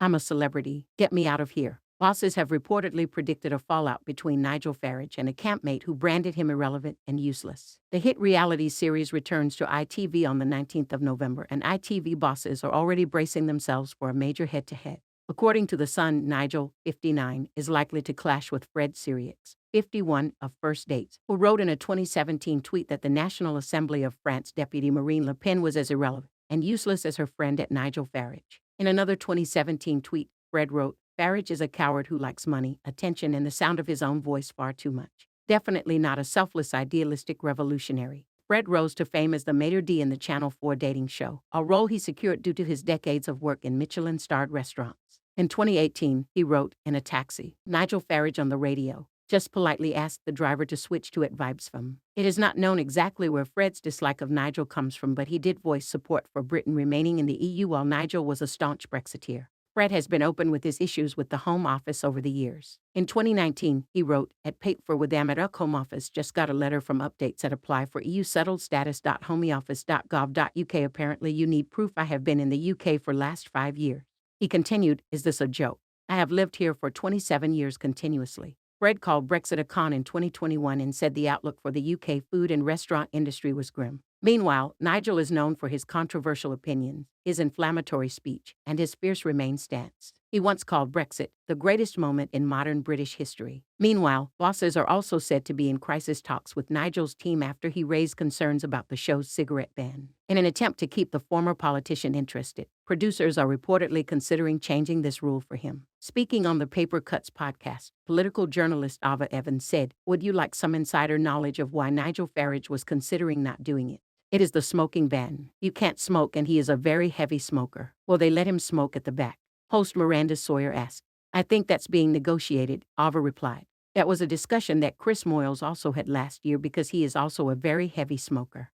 I'm a celebrity. Get me out of here. Bosses have reportedly predicted a fallout between Nigel Farage and a campmate who branded him irrelevant and useless. The hit reality series returns to ITV on the 19th of November, and ITV bosses are already bracing themselves for a major head-to-head. According to The Sun, Nigel, 59, is likely to clash with Fred Sirieix, 51, of First Dates, who wrote in a 2017 tweet that the National Assembly of France deputy Marine Le Pen was as irrelevant and useless as her friend at Nigel Farage. In another 2017 tweet, Fred wrote, Farage is a coward who likes money, attention, and the sound of his own voice far too much. Definitely not a selfless, idealistic revolutionary. Fred rose to fame as the maitre d' in the Channel 4 dating show, a role he secured due to his decades of work in Michelin-starred restaurants. In 2018, he wrote, in a taxi, Nigel Farage on the radio just politely asked the driver to switch to It Vibes from. It is not known exactly where Fred's dislike of Nigel comes from, but he did voice support for Britain remaining in the EU while Nigel was a staunch Brexiteer. Fred has been open with his issues with the Home Office over the years. In 2019, he wrote, at Paper with them at our Home Office just got a letter from updates that apply for EU settled status.homeoffice.gov.uk. Apparently you need proof I have been in the UK for last 5 years. He continued, is this a joke? I have lived here for 27 years continuously. Fred called Brexit a con in 2021 and said the outlook for the UK food and restaurant industry was grim. Meanwhile, Nigel is known for his controversial opinions, his inflammatory speech, and his fierce Remain stance. He once called Brexit the greatest moment in modern British history. Meanwhile, bosses are also said to be in crisis talks with Nigel's team after he raised concerns about the show's cigarette ban. In an attempt to keep the former politician interested, producers are reportedly considering changing this rule for him. Speaking on the Paper Cuts podcast, political journalist Ava Evans said, would you like some insider knowledge of why Nigel Farage was considering not doing it? It is the smoking ban. You can't smoke and he is a very heavy smoker. Will they let him smoke at the back? Host Miranda Sawyer asked. I think that's being negotiated, Ava replied. That was a discussion that Chris Moyles also had last year because he is also a very heavy smoker.